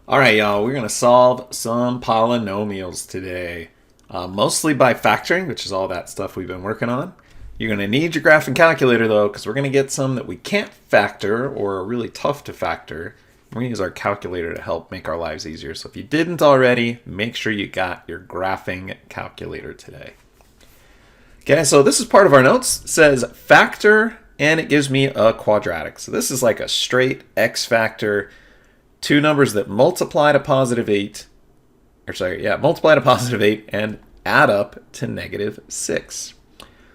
All right, y'all, we're going to solve some polynomials today, mostly by factoring, which is all that stuff we've been working on. You're going to need your graphing calculator, though, because we're going to get some that we can't factor or are really tough to factor. We're going to use our calculator to help make our lives easier. So if you didn't already, make sure you got your graphing calculator today. Okay, so this is part of our notes. It says factor, and it gives me a quadratic. So this is like a straight x factor. Two numbers that multiply to positive 8, multiply to positive 8 and add up to negative 6.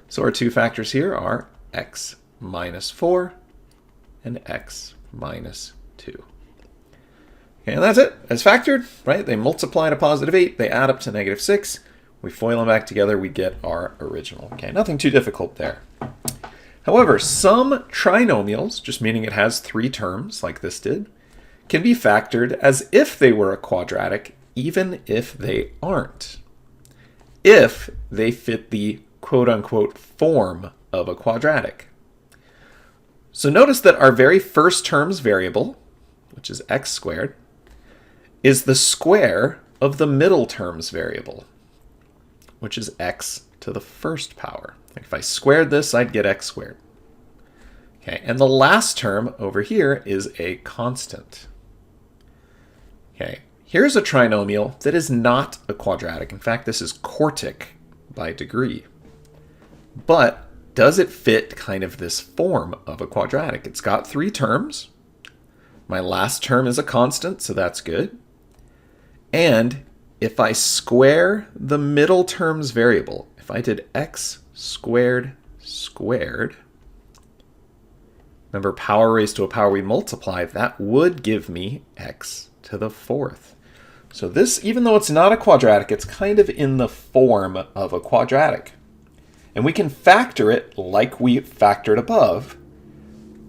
So our two factors here are x minus 4 and x minus 2. Okay, and that's it. As factored, right? They multiply to positive 8, they add up to negative 6. We FOIL them back together, we get our original. Okay, nothing too difficult there. However, some trinomials, just meaning it has three terms like this did, can be factored as if they were a quadratic, even if they aren't, if they fit the quote-unquote form of a quadratic. So notice that our very first term's variable, which is x squared, is the square of the middle term's variable, which is x to the first power. Like if I squared this, I'd get x squared. Okay, and the last term over here is a constant. Okay, here's a trinomial that is not a quadratic. In fact, this is quartic by degree. But does it fit kind of this form of a quadratic? It's got three terms. My last term is a constant, so that's good. And if I square the middle term's variable, if I did x squared squared, remember power raised to a power we multiply, that would give me x to the fourth. So this, even though it's not a quadratic, it's kind of in the form of a quadratic. And we can factor it like we factored above.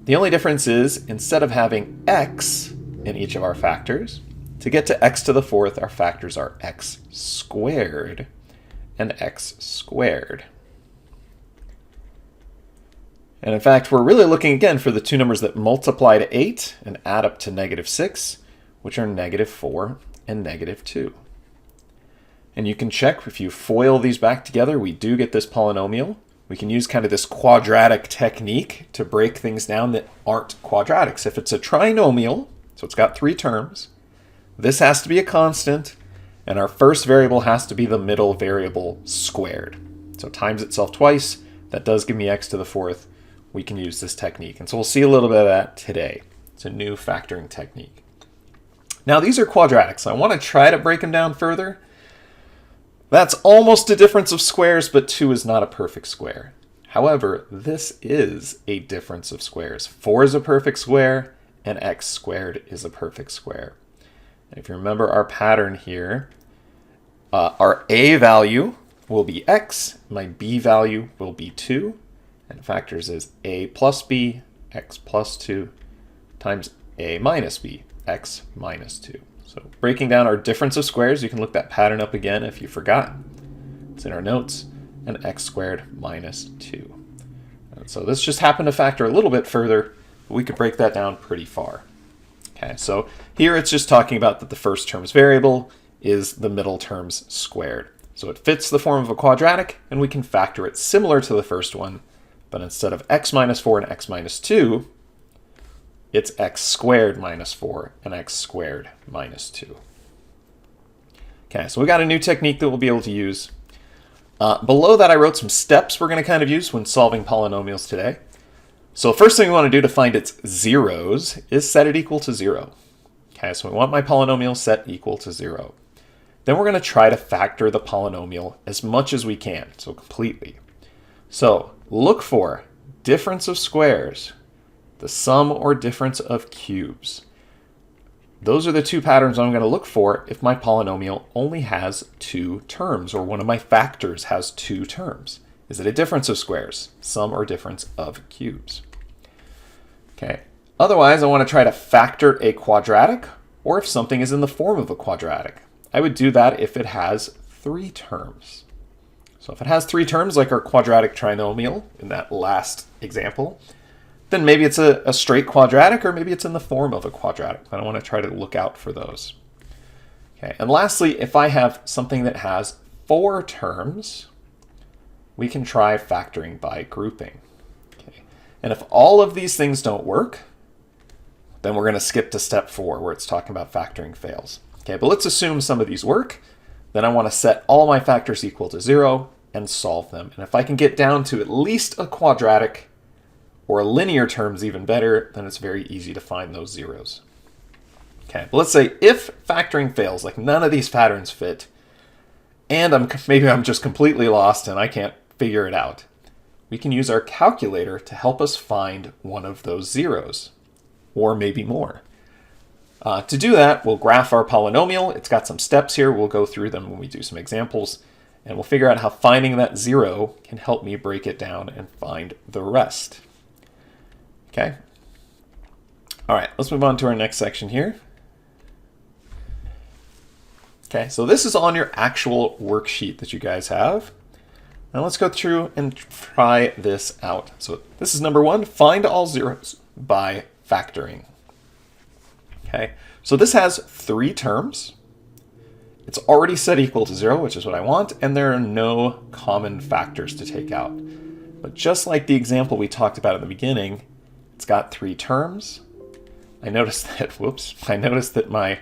The only difference is, instead of having x in each of our factors, to get to x to the fourth, our factors are x squared and x squared. And in fact, we're really looking again for the two numbers that multiply to 8 and add up to negative 6, which are negative 4 and negative 2. And you can check if you FOIL these back together, we do get this polynomial. We can use kind of this quadratic technique to break things down that aren't quadratics. If it's a trinomial, so it's got three terms, this has to be a constant, and our first variable has to be the middle variable squared. So times itself twice, that does give me x to the fourth. We can use this technique. And so we'll see a little bit of that today. It's a new factoring technique. Now these are quadratics. I want to try to break them down further. That's almost a difference of squares, but 2 is not a perfect square. However, this is a difference of squares. 4 is a perfect square, and x squared is a perfect square. And if you remember our pattern here, our a value will be x, my b value will be 2, and factors is a plus b, x plus 2, times a minus b, x minus 2. So breaking down our difference of squares, you can look that pattern up again if you forgot. It's in our notes, and x squared minus 2. And so this just happened to factor a little bit further, but we could break that down pretty far. Okay, so here it's just talking about that the first term's variable is the middle term's squared. So it fits the form of a quadratic, and we can factor it similar to the first one, but instead of x minus 4 and x minus 2, it's x squared minus 4 and x squared minus 2. Okay, so we got a new technique that we'll be able to use. Below that, I wrote some steps we're going to kind of use when solving polynomials today. So first thing we want to do to find its zeros is set it equal to 0. Okay, so we want my polynomial set equal to 0. Then we're going to try to factor the polynomial as much as we can, so completely. So look for difference of squares, the sum or difference of cubes. Those are the two patterns I'm going to look for if my polynomial only has two terms, or one of my factors has two terms. Is it a difference of squares, sum or difference of cubes? Okay. Otherwise, I want to try to factor a quadratic, or if something is in the form of a quadratic. I would do that if it has three terms. So if it has three terms, like our quadratic trinomial in that last example, then maybe it's a straight quadratic, or maybe it's in the form of a quadratic. I want to try to look out for those. Okay, and lastly, if I have something that has 4 terms, we can try factoring by grouping. Okay. And if all of these things don't work, then we're going to skip to step 4 where it's talking about factoring fails. Okay, but let's assume some of these work. Then I want to set all my factors equal to 0 and solve them. And if I can get down to at least a quadratic or a linear terms even better, then it's very easy to find those zeros. Okay, but let's say if factoring fails, like none of these patterns fit, and maybe I'm just completely lost and I can't figure it out, we can use our calculator to help us find one of those zeros, or maybe more. To do that, we'll graph our polynomial. It's got some steps here. We'll go through them when we do some examples, and we'll figure out how finding that zero can help me break it down and find the rest. Okay. All right, let's move on to our next section here. Okay, so this is on your actual worksheet that you guys have. Now let's go through and try this out. So this is number 1, find all zeros by factoring. Okay, so this has 3 terms. It's already set equal to 0, which is what I want, and there are no common factors to take out. But just like the example we talked about at the beginning, it's got 3 terms. I noticed that my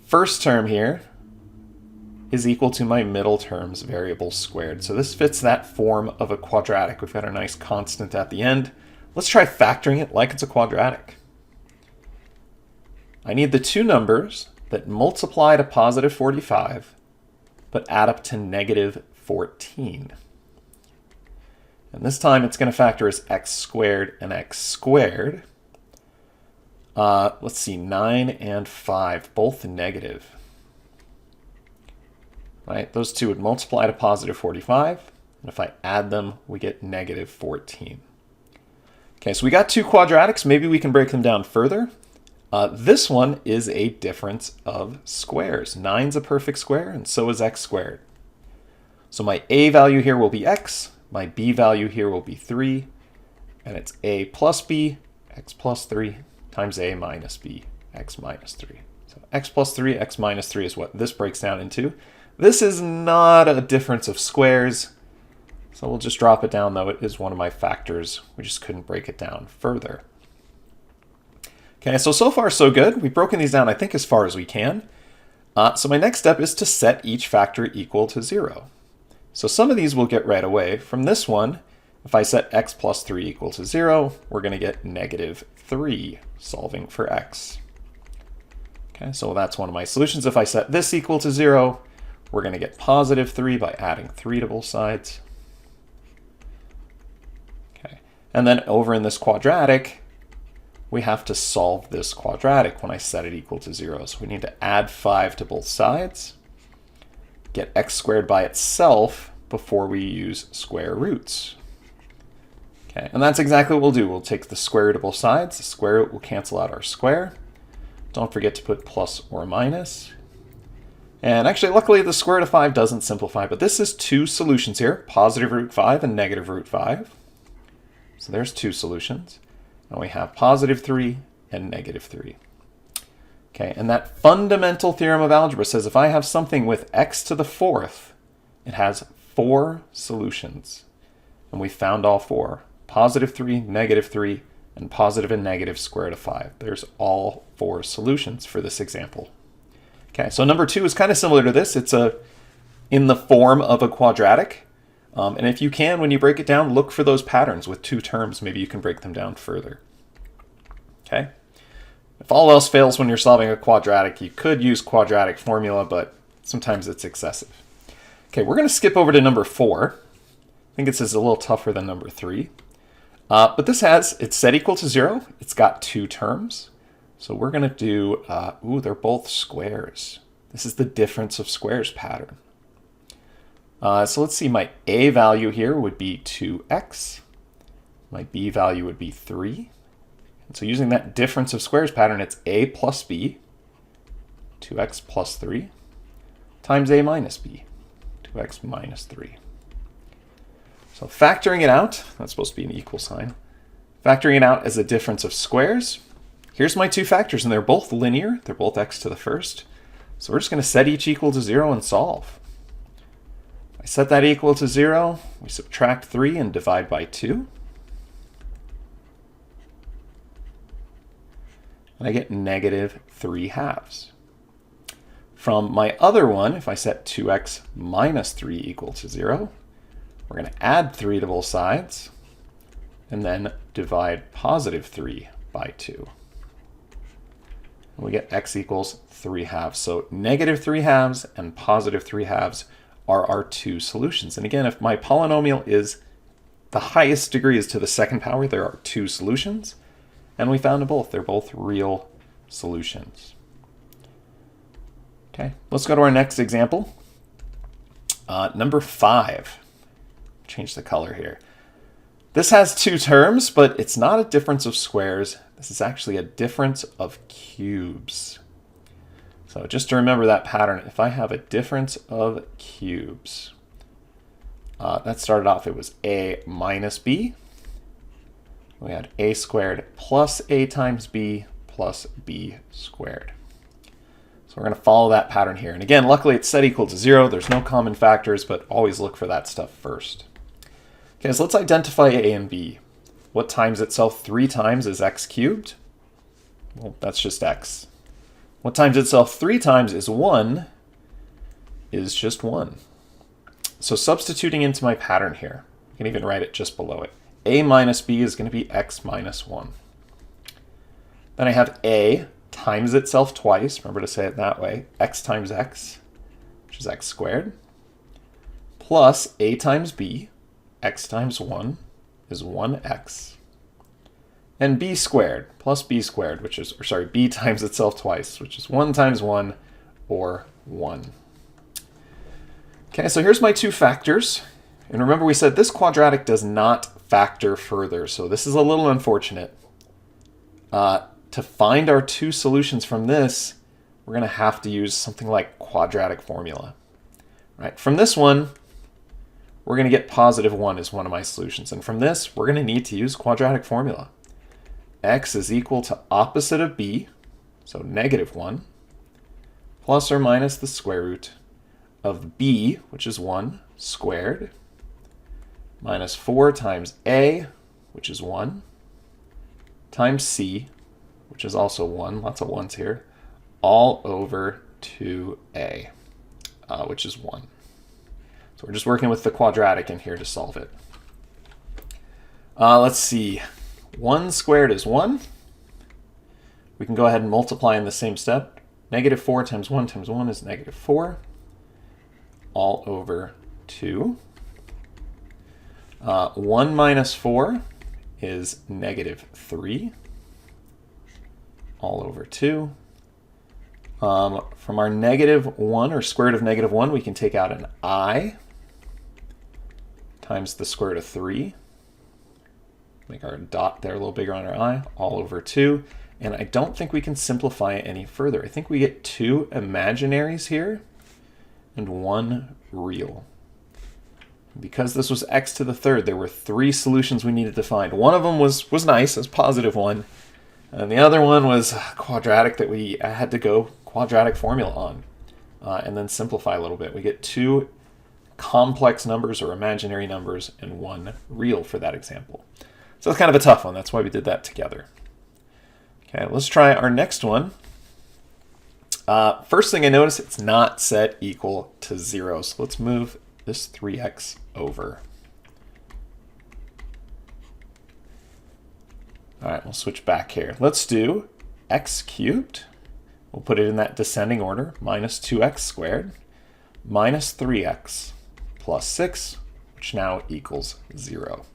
first term here is equal to my middle term's variable squared. So this fits that form of a quadratic. We've got a nice constant at the end. Let's try factoring it like it's a quadratic. I need the 2 numbers that multiply to positive 45, but add up to negative 14. And this time it's going to factor as x squared and x squared. Let's see, 9 and 5, both negative. Right, those 2 would multiply to positive 45, and if I add them, we get negative 14. Okay, so we got 2 quadratics. Maybe we can break them down further. This one is a difference of squares. 9's a perfect square, and so is x squared. So my a value here will be x, my b value here will be 3, and it's a plus b, x plus 3, times a minus b, x minus 3. So x plus 3, x minus 3 is what this breaks down into. This is not a difference of squares, so we'll just drop it down, though it is one of my factors. We just couldn't break it down further. Okay, so far so good. We've broken these down, I think, as far as we can. So my next step is to set each factor equal to 0. So some of these we'll get right away. From this one, if I set x plus 3 equal to 0, we're going to get negative 3, solving for x. Okay, so that's one of my solutions. If I set this equal to 0, we're going to get positive 3 by adding 3 to both sides. Okay, and then over in this quadratic, we have to solve this quadratic when I set it equal to 0. So we need to add 5 to both sides, get x squared by itself before we use square roots. Okay, and that's exactly what we'll do. We'll take the square root of both sides. The square root will cancel out our square. Don't forget to put plus or minus. And actually, luckily, the square root of 5 doesn't simplify, but this is 2 solutions here, positive root 5 and negative root 5. So there's 2 solutions. And we have positive 3 and negative 3. Okay, and that fundamental theorem of algebra says if I have something with x to the 4th, it has 4 solutions. And we found all 4. Positive 3, negative 3, and positive and negative square root of 5. There's all 4 solutions for this example. Okay, so number 2 is kind of similar to this. It's in the form of a quadratic. And if you can, when you break it down, look for those patterns with 2 terms. Maybe you can break them down further. Okay. If all else fails when you're solving a quadratic, you could use quadratic formula, but sometimes it's excessive. Okay, we're going to skip over to number 4. I think this is a little tougher than number 3. But this it's set equal to 0. It's got 2 terms. So we're going to do, they're both squares. This is the difference of squares pattern. So let's see, my a value here would be 2x. My b value would be 3. And so using that difference of squares pattern, it's a plus b, 2x plus 3, times a minus b, 2x minus 3. So factoring it out, that's supposed to be an equal sign. Factoring it out as a difference of squares, here's my two factors, and they're both linear. They're both x to the first. So we're just going to set each equal to 0 and solve. I set that equal to 0. We subtract 3 and divide by 2. And I get negative 3/2. From my other one, if I set 2x minus 3 equal to 0, we're going to add 3 to both sides and then divide positive 3 by 2. And we get x equals 3/2. So negative 3/2 and positive 3/2 are our two solutions. And again, if my polynomial is the highest degree is to the second power, there are two solutions. And we found them both. They're both real solutions. Okay, let's go to our next example. Number 5. Change the color here. This has two terms, but it's not a difference of squares. This is actually a difference of cubes. So just to remember that pattern, if I have a difference of cubes, that started off, it was a minus b. We had a squared plus a times b plus b squared. So we're going to follow that pattern here. And again, luckily it's set equal to 0. There's no common factors, but always look for that stuff first. Okay, so let's identify a and b. What times itself 3 times is x cubed? Well, that's just x. What times itself 3 times is 1 is just 1. So substituting into my pattern here, I can even write it just below it. A minus b is going to be x minus 1. Then I have a times itself twice. Remember to say it that way. X times x, which is x squared, plus a times b, x times 1 is 1x. And b squared plus b squared, which is, or sorry, b times itself twice, which is 1 times 1, or 1. Okay, so here's my two factors. And remember we said this quadratic does not factor further, so this is a little unfortunate. To find our two solutions from this, we're going to have to use something like quadratic formula. Right? From this one, we're going to get positive 1 as one of my solutions. And from this, we're going to need to use quadratic formula. X is equal to opposite of b, so negative 1, plus or minus the square root of b, which is 1, squared, minus 4 times a, which is 1, times c, which is also 1, lots of 1s here, all over 2a, which is 1. So we're just working with the quadratic in here to solve it. Let's see. 1 squared is 1. We can go ahead and multiply in the same step. Negative 4 times 1 times 1 is negative 4, all over 2. 1 minus 4 is negative 3, all over 2. From our negative 1, or square root of negative 1, we can take out an I times the square root of 3. Make our dot there a little bigger on our I, all over 2. And I don't think we can simplify it any further. I think we get 2 imaginaries here and 1 real. Because this was x to the third, there were 3 solutions we needed to find. One of them was nice, as positive 1. And the other one was quadratic that we had to go quadratic formula on. And then simplify a little bit. We get 2 complex numbers or imaginary numbers and 1 real for that example. So it's kind of a tough one. That's why we did that together. Okay, let's try our next one. First thing I notice, it's not set equal to 0. So let's move this 3x over. All right, we'll switch back here. Let's do x cubed. We'll put it in that descending order. Minus 2x squared minus 3x plus 6, which now equals 0.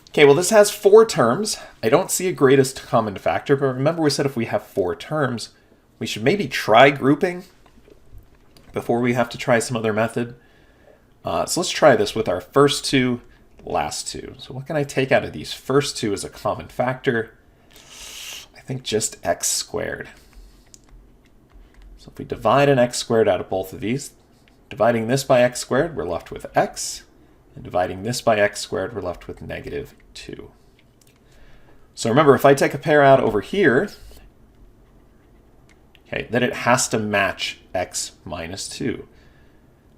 Okay, well, this has 4 terms. I don't see a greatest common factor, but remember we said if we have 4 terms, we should maybe try grouping before we have to try some other method. So let's try this with our first 2, last 2. So what can I take out of these first 2 as a common factor? I think just x squared. So if we divide an x squared out of both of these, dividing this by x squared, we're left with x. And dividing this by x squared, we're left with negative 2. So remember, if I take a pair out over here, okay, then it has to match x minus 2.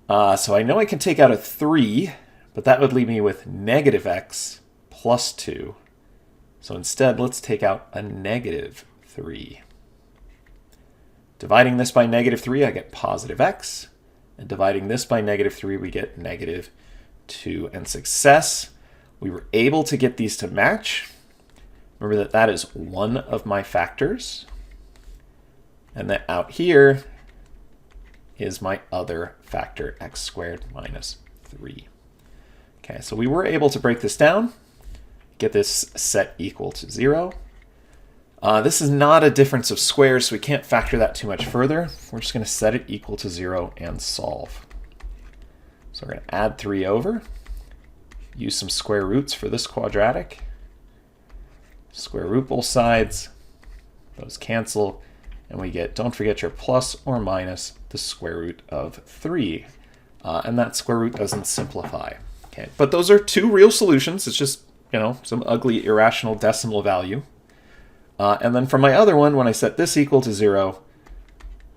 So I know I can take out a 3, but that would leave me with negative x plus 2. So instead, let's take out a negative 3. Dividing this by negative 3, I get positive x. And dividing this by negative 3, we get negative 2. And success, we were able to get these to match. Remember that that is one of my factors. And that out here is my other factor, x squared minus 3. Okay, so we were able to break this down, get this set equal to 0. This is not a difference of squares, so we can't factor that too much further. We're just going to set it equal to 0 and solve. So we're going to add 3 over, use some square roots for this quadratic, square root both sides, those cancel, and we get, don't forget your plus or minus the square root of 3. And that square root doesn't simplify. Okay, but those are two real solutions. It's just, you know, some ugly irrational decimal value. And then for my other one, when I set this equal to 0,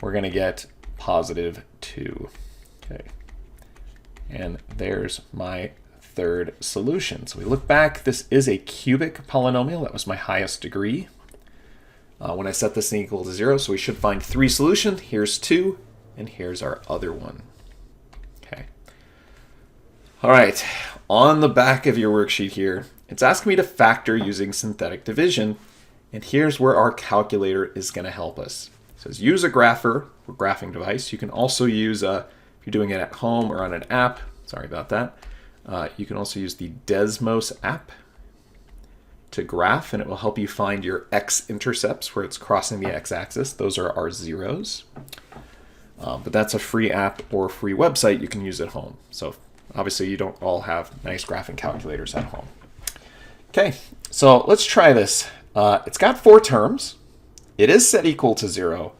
we're going to get positive 2. Okay, and there's my third solution. So we look back, this is a cubic polynomial. That was my highest degree. When I set this equal to 0, so we should find 3 solutions. Here's 2, and here's our other one. Okay. All right, on the back of your worksheet here, it's asking me to factor using synthetic division, and here's where our calculator is going to help us. It says use a grapher or graphing device. You can also use, if you're doing it at home or on an app, sorry about that, you can also use the Desmos app to graph, and it will help you find your x-intercepts where it's crossing the x-axis. Those are our zeros. But that's a free app or free website you can use at home. So obviously you don't all have nice graphing calculators at home. Okay, so let's try this. It's got 4 terms. It is set equal to 0.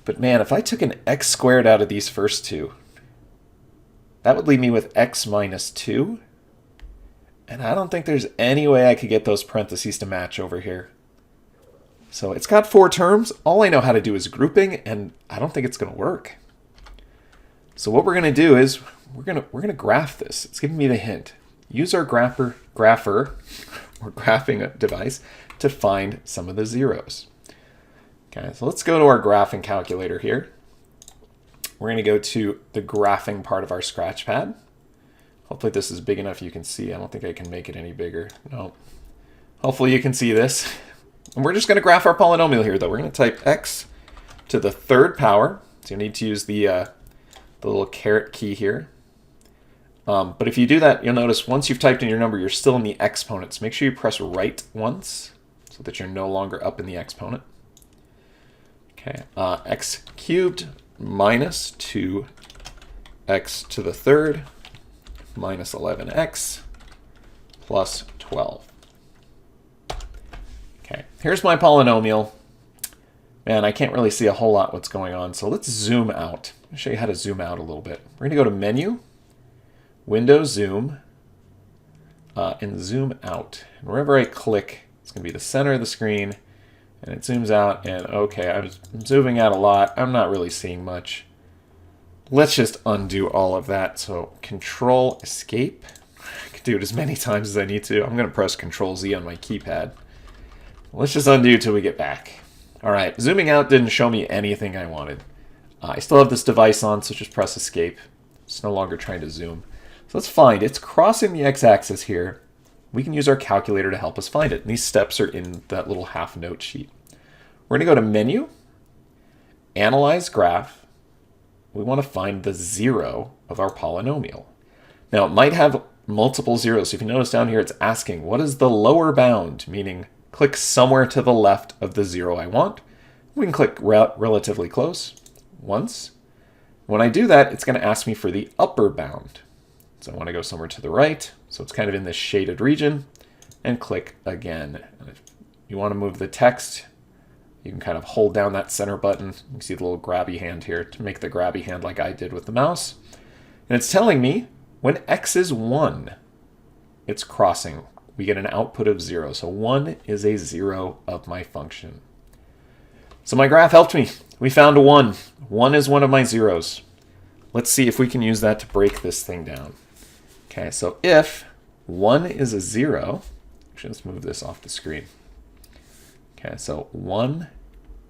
But man, if I took an x squared out of these first 2, that would leave me with x minus 2. And I don't think there's any way I could get those parentheses to match over here. So it's got 4 terms. All I know how to do is grouping, and I don't think it's going to work. So what we're going to do is we're going to graph this. It's giving me the hint. Use our grapher or graphing device to find some of the zeros. Okay, so let's go to our graphing calculator here. We're going to go to the graphing part of our Scratchpad. Hopefully this is big enough you can see. I don't think I can make it any bigger. No. Hopefully you can see this. And we're just going to graph our polynomial here, though. We're going to type x to the 3rd power. So you need to use the little caret key here. But if you do that, you'll notice once you've typed in your number, you're still in the exponents. Make sure you press right once so that you're no longer up in the exponent. Okay, x cubed minus 2x to the 3rd minus 11x plus 12. Okay, here's my polynomial. Man, I can't really see a whole lot what's going on, so let's zoom out. I'll show you how to zoom out a little bit. We're going to go to Menu, Window, Zoom, and zoom out. And wherever I click, it's going to be the center of the screen, and it zooms out, and okay, I'm zooming out a lot. I'm not really seeing much. Let's just undo all of that. So Control Escape. I can do it as many times as I need to. I'm going to press Control Z on my keypad. Let's just undo till we get back. All right, zooming out didn't show me anything I wanted. I still have this device on, so just press Escape. It's no longer trying to zoom. So let's find it's crossing the x-axis here. We can use our calculator to help us find it. And these steps are in that little half note sheet. We're going to go to Menu, Analyze Graph. We want to find the 0 of our polynomial. Now, it might have multiple zeros. So if you notice down here, it's asking, what is the lower bound? Meaning, click somewhere to the left of the 0 I want. We can click relatively close once. When I do that, it's going to ask me for the upper bound. So I want to go somewhere to the right. So it's kind of in this shaded region. And click again. And if you want to move the text, you can kind of hold down that center button. You can see the little grabby hand here to make the grabby hand like I did with the mouse. And it's telling me when x is 1, it's crossing we get an output of 0. So 1 is a 0 of my function. So my graph helped me. We found a 1. 1 is one of my zeros. Let's see if we can use that to break this thing down. Okay, so if 1 is a 0, actually let's move this off the screen. Okay, so 1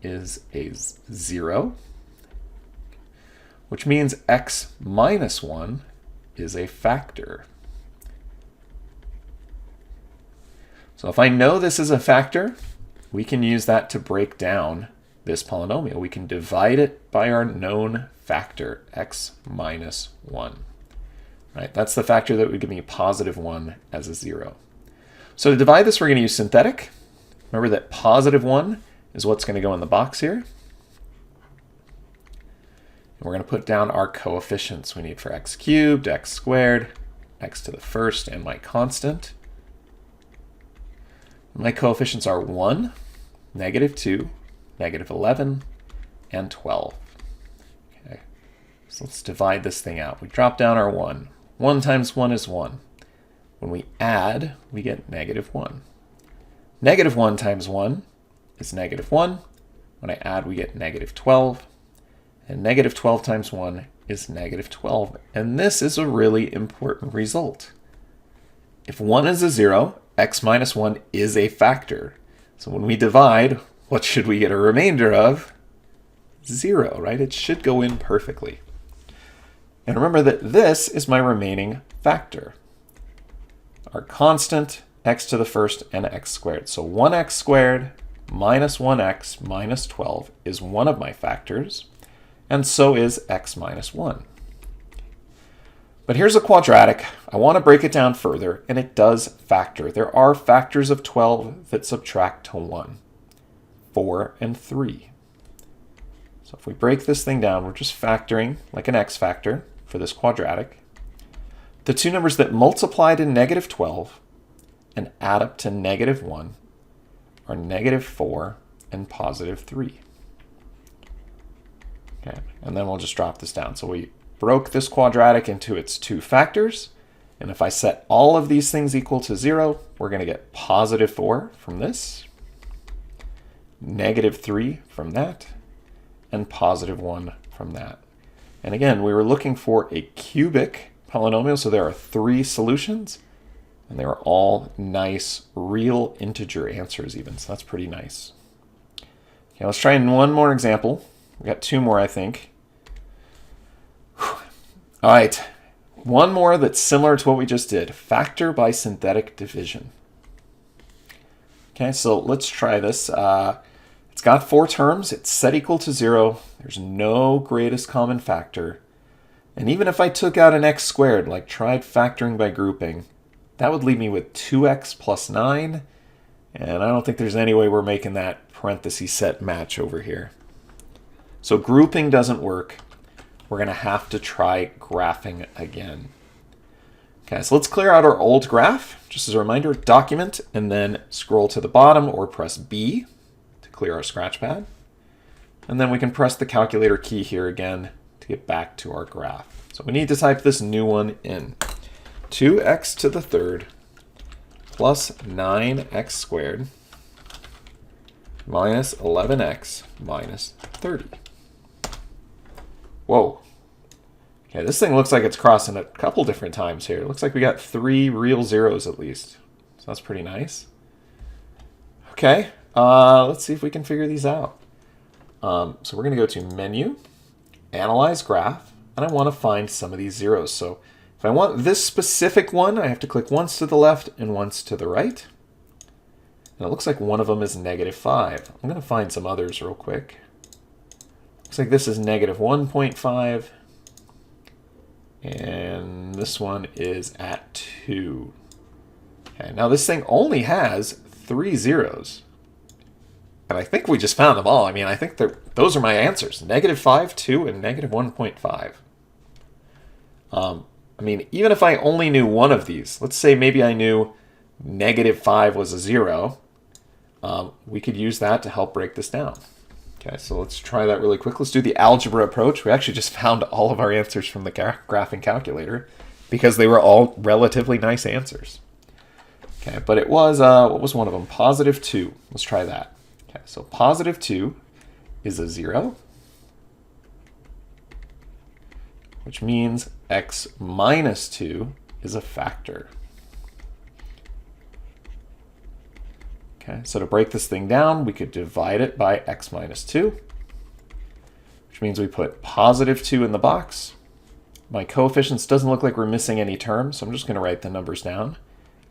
is a 0, which means x minus 1 is a factor. So if I know this is a factor, we can use that to break down this polynomial. We can divide it by our known factor, x minus 1. Right? That's the factor that would give me positive 1 as a 0. So to divide this, we're going to use synthetic. Remember that positive 1 is what's going to go in the box here. And we're going to put down our coefficients we need for x cubed, x squared, x to the first, and my constant. My coefficients are 1, negative 2, negative 11, and 12. Okay, so let's divide this thing out. We drop down our 1. 1 times 1 is 1. When we add, we get negative 1. Negative 1 times 1 is negative 1. When I add, we get negative 12. And negative 12 times 1 is negative 12. And this is a really important result. If 1 is a 0, x minus 1 is a factor. So when we divide, what should we get a remainder of? 0, right? It should go in perfectly. And remember that this is my remaining factor. Our constant, x to the first, and x squared. So 1x squared minus 1x minus 12 is one of my factors, and so is x minus 1. But here's a quadratic. I want to break it down further, and it does factor. There are factors of 12 that subtract to 1, 4 and 3. So if we break this thing down, we're just factoring like an x factor for this quadratic. The two numbers that multiply to negative 12 and add up to negative 1 are negative 4 and positive 3. Okay, and then we'll just drop this down. So we broke this quadratic into its two factors, and if I set all of these things equal to 0, we're going to get positive 4 from this, negative 3 from that, and positive 1 from that. And again, we were looking for a cubic polynomial, so there are 3 solutions, and they are all nice real integer answers even, so that's pretty nice. Okay, let's try one more example. We got 2 more, I think. All right, one more that's similar to what we just did. Factor by synthetic division. Okay, so let's try this. It's got 4 terms. It's set equal to 0. There's no greatest common factor. And even if I took out an x squared, like tried factoring by grouping, that would leave me with 2x plus 9. And I don't think there's any way we're making that parenthesis set match over here. So grouping doesn't work. We're going to have to try graphing again. Okay, so let's clear out our old graph. Just as a reminder, document and then scroll to the bottom or press B to clear our scratch pad. And then we can press the calculator key here again to get back to our graph. So we need to type this new one in. 2x to the third plus 9x squared minus 11x minus 30. Whoa. Okay, this thing looks like it's crossing a couple different times here. It looks like we got 3 real zeros at least. So that's pretty nice. Okay, let's see if we can figure these out. So we're going to go to Menu, Analyze Graph, and I want to find some of these zeros. So if I want this specific one, I have to click once to the left and once to the right. And it looks like one of them is negative 5. I'm going to find some others real quick. Looks like this is negative 1.5. And this one is at 2. Okay, now this thing only has 3 zeros. And I think we just found them all. I mean, I think those are my answers. Negative 5, 2, and negative 1.5. I mean, even if I only knew one of these, let's say maybe I knew negative 5 was a 0, we could use that to help break this down. Okay, so let's try that really quick. Let's do the algebra approach. We actually just found all of our answers from the graphing calculator because they were all relatively nice answers. Okay, but it was, what was one of them? Positive 2. Let's try that. Okay, so positive 2 is a 0, which means x minus 2 is a factor. Okay, so to break this thing down, we could divide it by x minus 2, which means we put positive 2 in the box. My coefficients doesn't look like we're missing any terms, so I'm just going to write the numbers down.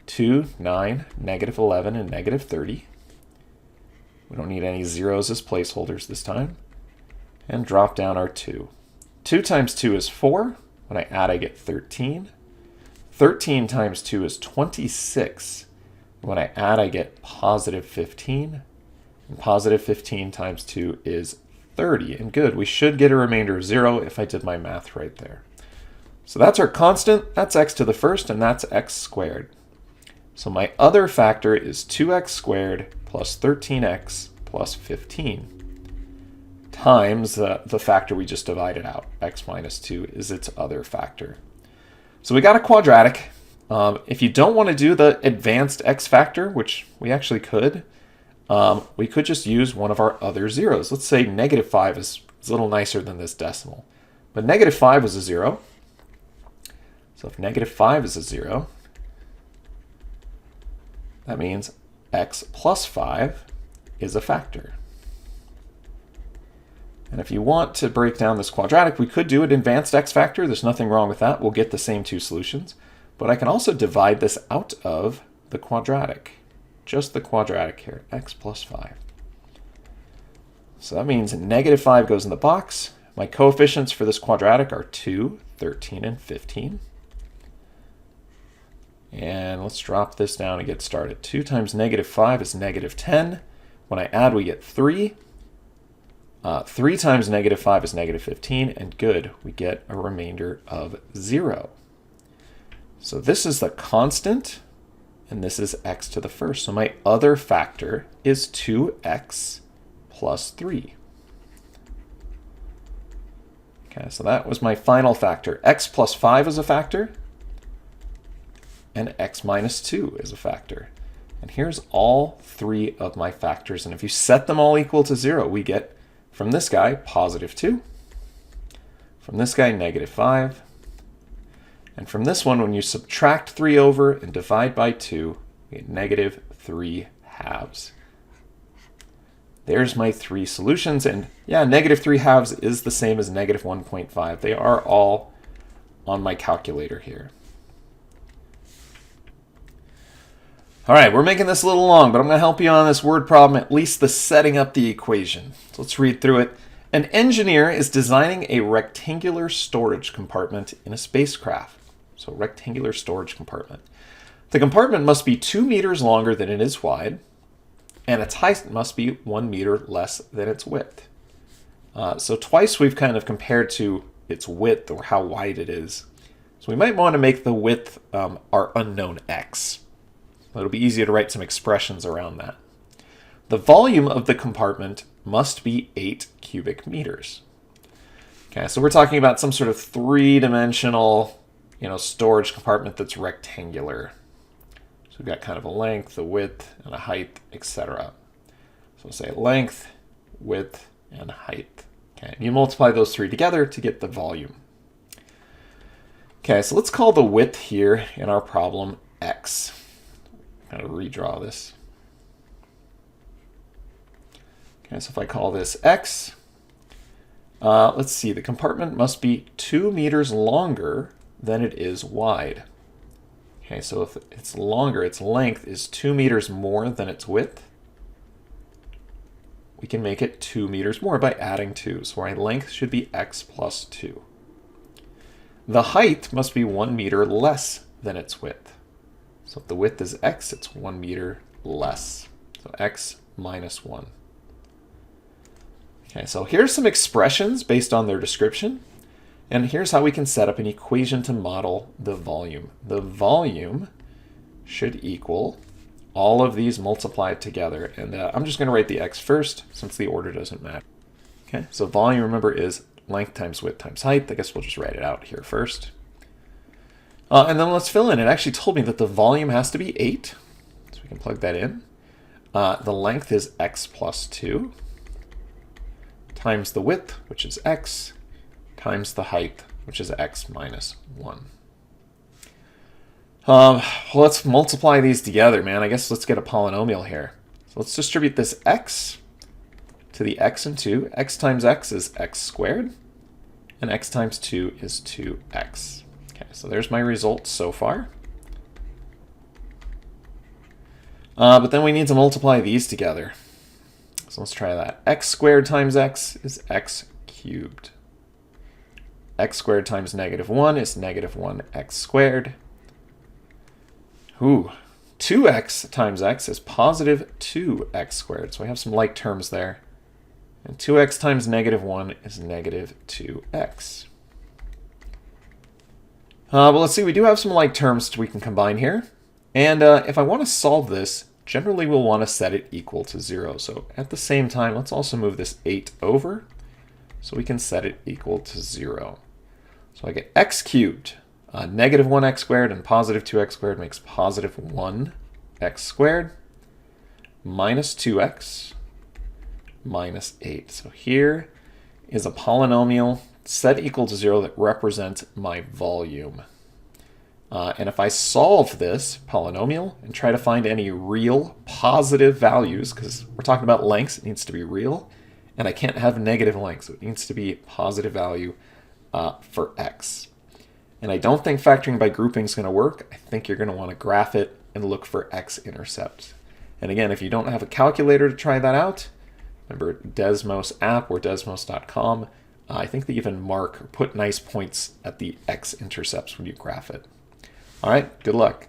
2, 9, negative 11, and negative 30. We don't need any zeros as placeholders this time. And drop down our 2. 2 times 2 is 4. When I add, I get 13. 13 times 2 is 26. When I add, I get positive 15. And positive 15 times 2 is 30. And good, we should get a remainder of 0 if I did my math right there. So that's our constant. That's x to the first, and that's x squared. So my other factor is 2x squared plus 13x plus 15 times the factor we just divided out. X minus 2 is its other factor. So we got a quadratic. If you don't want to do the advanced x factor, which we actually could, we could just use one of our other zeros. Let's say negative 5 is a little nicer than this decimal. But negative 5 is a 0. So if negative 5 is a 0, that means x plus 5 is a factor. And if you want to break down this quadratic, we could do an advanced x factor. There's nothing wrong with that. We'll get the same two solutions. But I can also divide this out of the quadratic. Just the quadratic here, x plus 5. So that means negative 5 goes in the box. My coefficients for this quadratic are 2, 13, and 15. And let's drop this down and get started. 2 times negative 5 is negative 10. When I add, we get 3. 3 times negative 5 is negative 15. And good, we get a remainder of 0. So this is the constant, and this is x to the first. So my other factor is 2x plus 3. Okay, so that was my final factor. X plus 5 is a factor, and x minus 2 is a factor. And here's all three of my factors. And if you set them all equal to 0, we get from this guy positive 2, from this guy negative 5, and from this one, when you subtract 3 over and divide by 2, we get negative 3 halves. There's my three solutions. And yeah, negative 3 halves is the same as negative 1.5. They are all on my calculator here. All right, we're making this a little long, but I'm going to help you on this word problem, at least the setting up the equation. So let's read through it. An engineer is designing a rectangular storage compartment in a spacecraft. So rectangular storage compartment. The compartment must be 2 meters longer than it is wide, and its height must be 1 meter less than its width. So twice we've kind of compared to its width or how wide it is. So we might want to make the width our unknown x. It'll be easier to write some expressions around that. The volume of the compartment must be 8 cubic meters. Okay, so we're talking about some sort of three-dimensional, storage compartment that's rectangular. So we've got kind of a length, a width, and a height, etc. So we'll say length, width, and height. Okay, and you multiply those three together to get the volume. Okay, so let's call the width here in our problem x. I'm going to redraw this. Okay, so if I call this x, let's see, the compartment must be 2 meters longer than it is wide. Okay, so if it's longer, its length is 2 meters more than its width, we can make it 2 meters more by adding 2. So my length should be x plus 2. The height must be 1 meter less than its width. So if the width is x, it's 1 meter less. So x minus 1. Okay, so here's some expressions based on their description. And here's how we can set up an equation to model the volume. The volume should equal all of these multiplied together. And I'm just going to write the x first since the order doesn't matter. Okay, so volume, remember, is length times width times height. I guess we'll just write it out here first. And then let's fill in. It actually told me that the volume has to be 8. We can plug that in. The length is x plus 2 times the width, which is x, times the height, which is x minus 1. Let's multiply these together, man. I guess let's get a polynomial here. So let's distribute this x to the x and 2. X times x is x squared, and x times 2 is 2x. Okay, so there's my result so far. But then we need to multiply these together. So let's try that. X squared times x is x cubed. X squared times negative 1 is negative 1x squared. Ooh, 2x times x is positive 2x squared. So we have some like terms there. And 2x times negative 1 is negative 2x. But let's see, we do have some like terms we can combine here. And if I want to solve this, generally we'll want to set it equal to 0. So at the same time, let's also move this 8 over so we can set it equal to 0. So I get x cubed. Negative 1x squared and positive 2x squared makes positive 1x squared minus 2x minus 8. So here is a polynomial set equal to 0 that represents my volume. And if I solve this polynomial and try to find any real positive values, because we're talking about lengths, it needs to be real, and I can't have negative lengths, so it needs to be positive value for x. And I don't think factoring by grouping is going to work. I think you're going to want to graph it and look for x-intercept. And again, if you don't have a calculator to try that out, remember Desmos app or desmos.com, I think they even mark or put nice points at the x-intercepts when you graph it. All right, good luck.